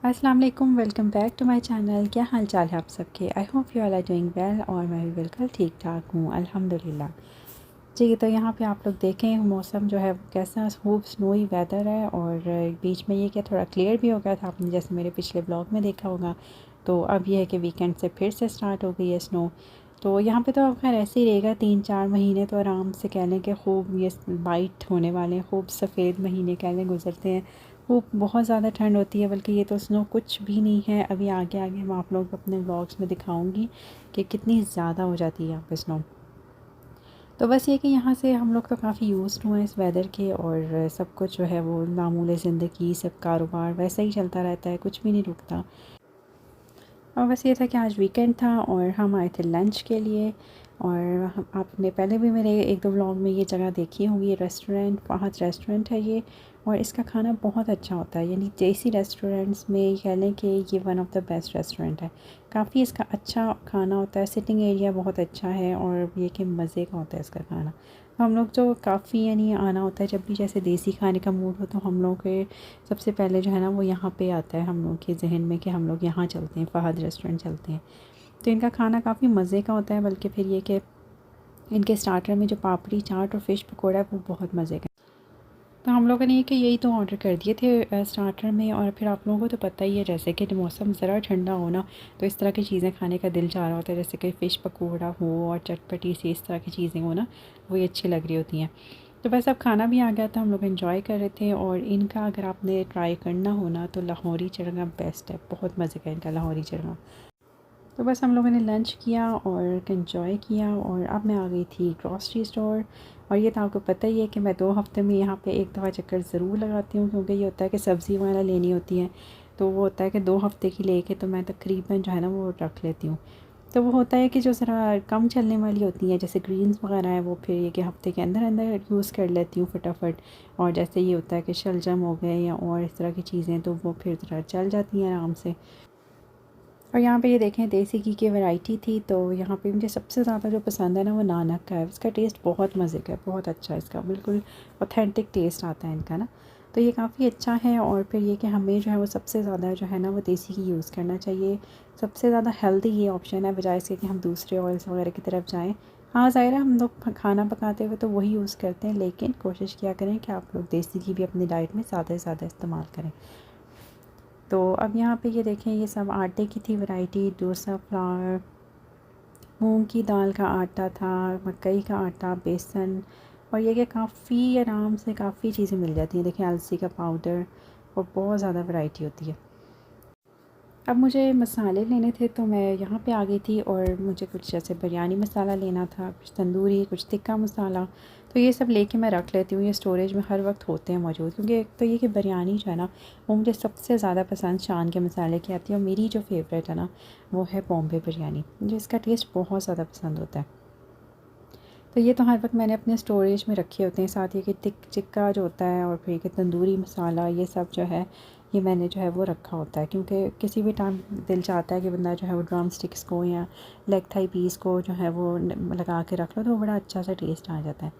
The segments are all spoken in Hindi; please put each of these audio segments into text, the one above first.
अस्सलाम वालेकुम, welcome back to my channel. क्या हाल चाल है आप सबके? I hope you all are doing well और मैं भी बिल्कुल ठीक ठाक हूँ, अल्हम्दुलिल्लाह। जी, तो यहाँ पे आप लोग देखें मौसम जो है कैसा खूब स्नोई वेदर है और बीच में ये क्या थोड़ा क्लियर भी हो गया था, आपने जैसे मेरे पिछले ब्लॉग में देखा होगा। तो अब ये है कि वीकेंड से फिर से स्टार्ट हो गई है स्नो। तो यहाँ पे तो अब खैर ऐसे ही रहेगा 3-4 महीने, तो आराम से कह लें कि खूब ये वाइट होने वाले हैं, खूब सफ़ेद महीने कह लें गुजरते हैं। खूब बहुत ज़्यादा ठंड होती है, बल्कि ये तो स्नो कुछ भी नहीं है। अभी आगे आगे हम आप लोग अपने व्लॉग्स में दिखाऊंगी कि कितनी ज़्यादा हो जाती है यहाँ पे स्नो। तो बस ये कि यहाँ से हम लोग तो काफ़ी यूज़्ड हुए हैं इस वेदर के, और सब कुछ जो है वो मामूल ज़िंदगी, सब कारोबार वैसा ही चलता रहता है, कुछ भी नहीं रुकता। और बस ये था कि आज वीकेंड था और हम आए थे लंच के लिए। और आपने पहले भी मेरे 1-2 व्लॉग में ये जगह देखी होगी, रेस्टोरेंट फहद रेस्टोरेंट है ये। और इसका खाना बहुत अच्छा होता है, यानी देसी रेस्टोरेंट्स में कह लें कि ये one of the best restaurant है। काफ़ी इसका अच्छा खाना होता है, सिटिंग एरिया बहुत अच्छा है और ये कि मज़े का होता है इसका खाना। हम लोग जो काफ़ी यानी आना होता है जब भी जैसे देसी खाने का मूड हो, तो हम लोग के सबसे पहले जो है ना वो यहाँ पे आता है हम लोग के जहन में कि हम लोग यहाँ चलते हैं, फहद रेस्टोरेंट चलते हैं। तो इनका खाना काफ़ी मज़े का होता है, बल्कि फिर ये कि इनके स्टार्टर में जो पापड़ी चाट और फ़िश पकौड़ा है वो बहुत मज़े का। तो हम लोगों ने कि यही तो ऑर्डर कर दिए थे स्टार्टर में। और फिर आप लोगों को तो पता ही है जैसे कि मौसम ज़रा ठंडा हो ना, तो इस तरह की चीज़ें खाने का दिल चाह रहा होता है, जैसे कि फ़िश पकौड़ा हो और चटपटी सी इस तरह की चीज़ें हो ना, वही अच्छी लग रही होती हैं। तो बस अब खाना भी आ गया था, हम लोग एंजॉय कर रहे थे। और इनका अगर आपने ट्राई करना हो ना तो लाहौरी चरगा बेस्ट है, बहुत मज़े का इनका लाहौरी चरगा। तो बस हम लोगों ने लंच किया और एंजॉय किया, और अब मैं आ गई थी ग्रॉसरी स्टोर। और ये तो आपको पता ही है कि मैं 2 हफ़्ते में यहाँ पे एक दफ़ा चक्कर ज़रूर लगाती हूँ, क्योंकि ये होता है कि सब्ज़ी वगैरह लेनी होती है। तो वो होता है कि 2 हफ़्ते की लेके तो मैं तकरीबन जो है ना वो रख लेती हूँ। तो वो होता है कि जो ज़रा कम चलने वाली होती हैं जैसे ग्रीन्स वगैरह है, वो फिर ये कि हफ़्ते के अंदर अंदर यूज़ कर लेती हूँ फटाफट। और जैसे ये होता है कि शलजम हो गए या और इस तरह की चीज़ें, तो वो फिर ज़रा चल जाती हैं आराम से। और यहाँ पे ये देखें देसी घी की वैरायटी थी। तो यहाँ पे मुझे सबसे ज़्यादा जो पसंद है ना वो नानक का है, इसका टेस्ट बहुत मज़े का है, बहुत अच्छा है इसका, बिल्कुल ऑथेंटिक टेस्ट आता है इनका ना। तो ये काफ़ी अच्छा है। और फिर ये कि हमें जो है वो सबसे ज़्यादा जो है ना वो देसी घी यूज़ करना चाहिए। सबसे ज़्यादा हेल्दी ये ऑप्शन है, बजाय इसके कि हम दूसरे ऑयल्स वगैरह की तरफ जाएँ। हाँ, ज़ाहिर है हम लोग खाना पकाते हुए तो वही यूज़ करते हैं, लेकिन कोशिश किया करें कि आप लोग देसी घी भी अपनी डाइट में ज़्यादा से ज़्यादा इस्तेमाल करें। तो अब यहाँ पे ये देखें ये सब आटे की थी वैरायटी, डोसा फ्लावर, मूंग की दाल का आटा था, मकई का आटा, बेसन। और ये कि काफ़ी आराम से काफ़ी चीज़ें मिल जाती हैं। देखें अलसी का पाउडर, और बहुत ज़्यादा वैरायटी होती है। अब मुझे मसाले लेने थे तो मैं यहाँ पे आ गई थी, और मुझे कुछ जैसे बिरयानी मसाला लेना था, कुछ तंदूरी, कुछ तिक्का मसाला। तो ये सब लेके मैं रख लेती हूँ, ये स्टोरेज में हर वक्त होते हैं मौजूद, क्योंकि एक तो ये कि बिरयानी जो है ना वो मुझे सबसे ज़्यादा पसंद शान के मसाले की आती है। और मेरी जो फेवरेट है ना वो है बॉम्बे बिरयानी, मुझे इसका टेस्ट बहुत ज़्यादा पसंद होता है। तो ये तो हर वक्त मैंने अपने स्टोरेज में रखे होते हैं। साथ ही कि टिक्का जो होता है, और फिर कि तंदूरी मसाला, ये सब जो है ये मैंने जो है वो रखा होता है, क्योंकि किसी भी टाइम दिल चाहता है कि बंदा जो है वो ड्रम स्टिक्स को या लेग थाई पीस को जो है वो लगा के रख लो, तो बड़ा अच्छा सा टेस्ट आ जाता है।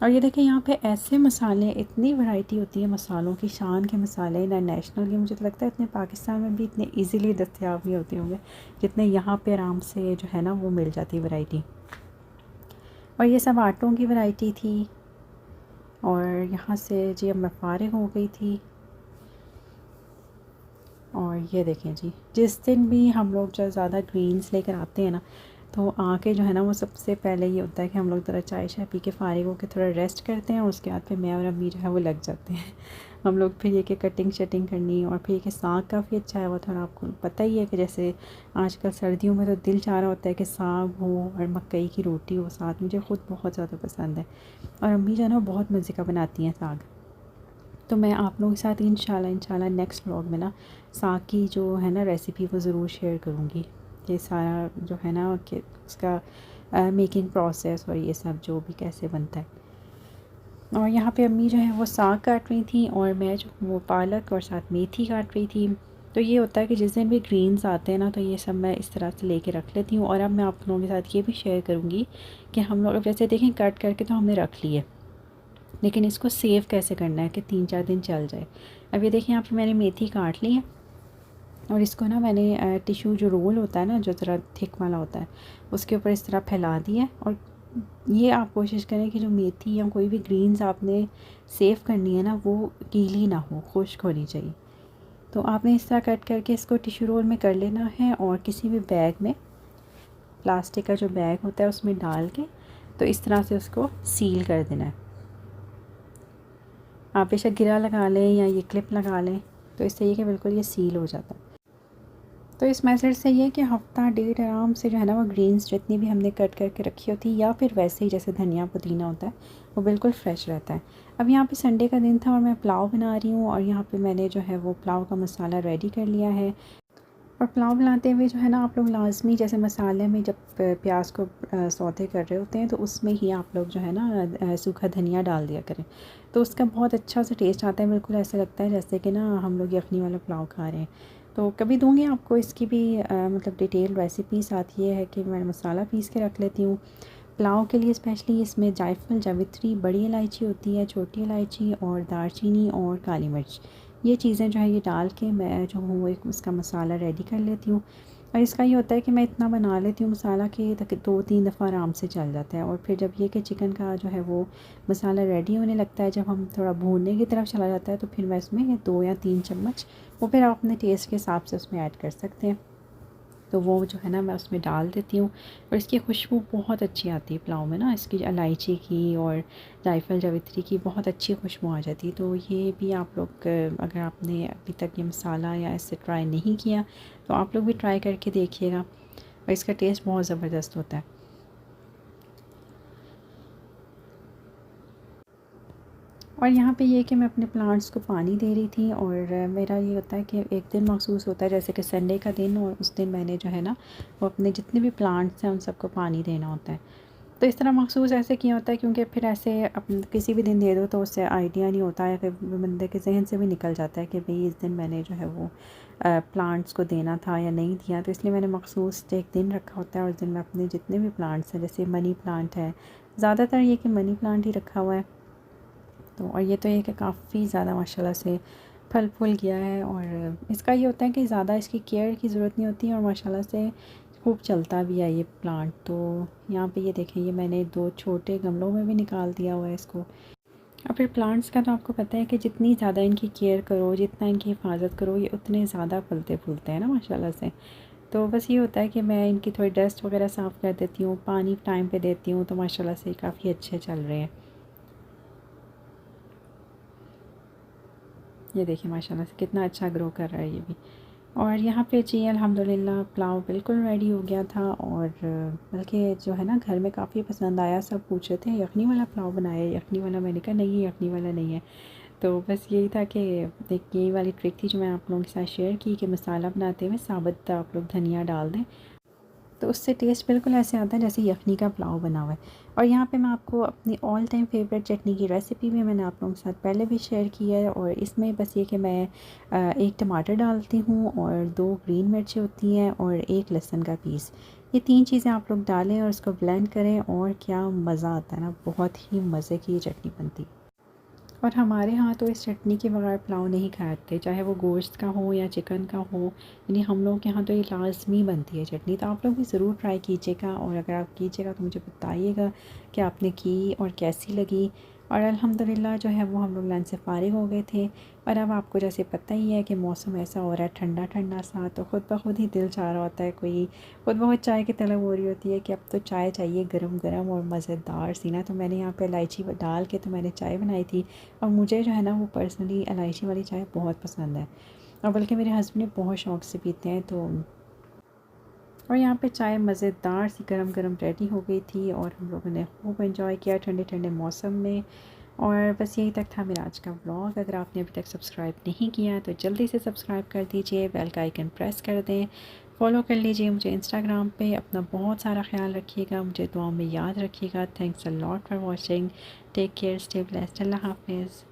और ये देखिए यहाँ पे ऐसे मसाले, इतनी वैरायटी होती है मसालों की, शान के मसाले ना नेशनल के, मुझे तो लगता है इतने पाकिस्तान में भी इतने ईज़िली दस्तयाब नहीं होते होंगे जितने यहाँ पे आराम से जो है ना वो मिल जाती है वैरायटी। और ये सब आटों की वैरायटी थी। और यहाँ से जी अब मैं फ़ारिग हो गई थी। और ये देखें जी, जिस दिन भी हम लोग जो ज़्यादा ग्रीन्स लेकर आते हैं ना, तो आके जो है ना वो सबसे पहले ये होता है कि हम लोग ज़रा चाय शाय पी के फ़ारिग होकर थोड़ा रेस्ट करते हैं, और उसके बाद फिर मैं और अम्मी जो है वो लग जाते हैं। हम लोग फिर ये कि कटिंग शटिंग करनी, और फिर ये कि साग काफ़ी अच्छा है वो थोड़ा आपको पता ही है कि जैसे आजकल सर्दियों में तो दिल चाह रहा होता है कि साग हो और मकई की रोटी हो साथ। मुझे ख़ुद बहुत ज़्यादा पसंद है, और अम्मी जो है ना बहुत मज़े का बनाती हैं साग। तो मैं आप लोगों के साथ इंशाल्लाह नेक्स्ट व्लॉग में ना साग की जो है ना रेसिपी वो ज़रूर शेयर करूँगी। ये सारा जो है ना कि उसका मेकिंग प्रोसेस और ये सब जो भी कैसे बनता है। और यहाँ पे अम्मी जो है वो साग काट रही थी और मैं जो वो पालक और साथ मेथी काट रही थी। तो ये होता है कि जिस दिन भी ग्रीन्स आते हैं ना तो ये सब मैं इस तरह से लेके रख लेती हूँ। और अब मैं आप लोगों के साथ ये भी शेयर करूँगी कि हम लोग अब जैसे देखें कट करके तो हमने रख लिए, लेकिन इसको सेव कैसे करना है कि 3-4 दिन चल जाए। अब ये देखिए यहाँ पर मैंने मेथी काट ली है, और इसको ना मैंने टिश्यू जो रोल होता है ना जो ज़रा थिक वाला होता है उसके ऊपर इस तरह फैला दिया है। और ये आप कोशिश करें कि जो मेथी या कोई भी ग्रीन्स आपने सेव करनी है ना वो गीली ना हो, खुश्क होनी चाहिए। तो आपने इस तरह कट करके इसको टिश्यू रोल में कर लेना है, और किसी भी बैग में, प्लास्टिक का जो बैग होता है उसमें डाल के तो इस तरह से उसको सील कर देना है। आप बेशक गिरा लगा लें या ये क्लिप लगा लें, तो इससे ये कि बिल्कुल ये सील हो जाता है। तो इस मेथड से ये कि हफ़्ता डेढ़ आराम से जो है ना वो ग्रीन्स जितनी भी हमने कट करके रखी होती है, या फिर वैसे ही जैसे धनिया पुदीना होता है वो बिल्कुल फ़्रेश रहता है। अब यहाँ पे संडे का दिन था और मैं पुलाव बना रही हूँ, और यहाँ पे मैंने जो है वो पुलाव का मसाला रेडी कर लिया है। और पुलाव बनाते हुए जो है ना आप लोग लाजमी जैसे मसाले में जब प्याज को सौते कर रहे होते हैं तो उसमें ही आप लोग जो है ना सूखा धनिया डाल दिया करें, तो उसका बहुत अच्छा सा टेस्ट आता है। बिल्कुल ऐसा लगता है जैसे कि ना हम लोग यखनी वाला पुलाव खा रहे हैं। तो कभी दूँगी आपको इसकी भी मतलब डिटेल रेसिपी। साथ ये है कि मैं मसाला पीस के रख लेती हूँ पुलाव के लिए स्पेशली। इसमें जायफल, जावित्री, बड़ी इलायची होती है, छोटी इलायची और दालचीनी और काली मिर्च, ये चीज़ें जो है ये डाल के मैं जो हूँ एक उसका मसाला रेडी कर लेती हूँ। और इसका ये होता है कि मैं इतना बना लेती हूँ मसाला कि ताकि 2-3 दफ़ा आराम से चल जाता है। और फिर जब ये कि चिकन का जो है वो मसाला रेडी होने लगता है, जब हम थोड़ा भूनने की तरफ चला जाता है, तो फिर मैं इसमें 2 या 3 चम्मच वो फिर आप अपने टेस्ट के हिसाब से उसमें ऐड कर सकते हैं। तो वो जो है ना मैं उसमें डाल देती हूँ, और इसकी खुशबू बहुत अच्छी आती है पुलाव में ना, इसकी इलायची की और जायफल जावित्री की बहुत अच्छी खुशबू आ जाती है। तो ये भी आप लोग अगर आपने अभी तक ये मसाला या इससे ट्राई नहीं किया तो आप लोग भी ट्राई करके देखिएगा, और इसका टेस्ट बहुत ज़बरदस्त होता है। और यहाँ पे ये कि मैं अपने प्लांट्स को पानी दे रही थी, और मेरा ये होता है कि एक दिन मखसूस होता है जैसे कि संडे का दिन, और उस दिन मैंने जो है ना वो अपने जितने भी प्लांट्स हैं उन सबको पानी देना होता है। तो इस तरह मखसूस ऐसे किया होता है क्योंकि फिर ऐसे अपन किसी भी दिन दे दो तो उससे आइडिया नहीं होता है, फिर बंदे के जहन से भी निकल जाता है कि भाई इस दिन मैंने जो है वो प्लांट्स को देना था या नहीं दिया। तो इसलिए मैंने मखसूस एक दिन रखा होता है, और उस दिन मैं अपने जितने भी प्लांट्स हैं, जैसे मनी प्लांट है, ज़्यादातर ये कि मनी प्लांट ही रखा हुआ है। तो और ये तो ये कि काफ़ी ज़्यादा माशाल्लाह से फल फूल गया है, और इसका ये होता है कि ज़्यादा इसकी केयर की ज़रूरत नहीं होती, और माशाल्लाह से खूब चलता भी है ये प्लांट। तो यहाँ पे ये देखें, ये मैंने 2 छोटे गमलों में भी निकाल दिया हुआ है इसको। और फिर प्लांट्स का तो आपको पता है कि जितनी ज़्यादा इनकी केयर करो, जितना इनकी हिफाजत करो, ये उतने ज़्यादा फलते फूलते हैं ना माशाल्लाह से। तो बस ये होता है कि मैं इनकी थोड़ी डस्ट वगैरह साफ़ कर देती हूँ, पानी टाइम पे देती हूँ, तो माशाल्लाह से काफ़ी अच्छे चल रहे हैं। ये देखिए माशाल्लाह से कितना अच्छा ग्रो कर रहा है ये भी। और यहाँ पे जी अल्हम्दुलिल्लाह पुलाव बिल्कुल रेडी हो गया था, और बल्कि जो है ना घर में काफ़ी पसंद आया। सब पूछ रहे थे यखनी वाला पुलाव बनाया है, यखनी वाला। मैंने कहा नहीं, यखनी वाला नहीं है। तो बस यही था कि एक यही वाली ट्रिक थी जो मैं आप लोगों के साथ शेयर की कि मसाला बनाते हुए साबुत आप लोग धनिया डाल दें, तो उससे टेस्ट बिल्कुल ऐसे आता है जैसे यखनी का पुलाव बना हुआ है। और यहाँ पे मैं आपको अपनी ऑल टाइम फेवरेट चटनी की रेसिपी भी मैंने आप लोगों के साथ पहले भी शेयर की है, और इसमें बस ये कि मैं एक टमाटर डालती हूँ, और 2 ग्रीन मिर्ची होती हैं, और 1 लहसुन का पीस। ये 3 चीज़ें आप लोग डालें और उसको ब्लेंड करें, और क्या मज़ा आता है ना, बहुत ही मज़े की ये चटनी बनती है। और हमारे यहाँ तो इस चटनी के बगैर पुलाव नहीं खाते, चाहे वो गोश्त का हो या चिकन का हो, यानी हम लोग के यहाँ तो ये लाज़मी बनती है चटनी। तो आप लोग भी ज़रूर ट्राई कीजिएगा, और अगर आप कीजिएगा तो मुझे बताइएगा कि आपने की और कैसी लगी। और अल्हम्दुलिल्लाह जो है वो हम लोग लंच से फ़ारिग हो गए थे, और अब आपको जैसे पता ही है कि मौसम ऐसा हो रहा है ठंडा ठंडा सा, तो ख़ुद ब खुद ही दिल चाह रहा होता है, कोई खुद ब खुद चाय की तलब हो रही होती है कि अब तो चाय चाहिए गरम गरम और मज़ेदार सी ना। तो मैंने यहाँ पे इलायची डाल के तो मैंने चाय बनाई थी। और मुझे जो है ना वो पर्सनली इलायची वाली चाय बहुत पसंद है, और बल्कि मेरे हस्बैंड भी बहुत शौक़ से पीते हैं। तो और यहाँ पे चाय मज़ेदार सी गरम गरम रेडी हो गई थी और हम लोगों ने खूब एंजॉय किया ठंडे ठंडे मौसम में। और बस यही तक था मेरा आज का व्लॉग। अगर आपने अभी तक सब्सक्राइब नहीं किया तो जल्दी से सब्सक्राइब कर दीजिए, बेल का आइकन प्रेस कर दें, फॉलो कर लीजिए मुझे इंस्टाग्राम पे। अपना बहुत सारा ख्याल रखिएगा, मुझे दुआ में याद रखिएगा। Thanks a lot for watching, take care, stay blessed, Allah हाफिज़।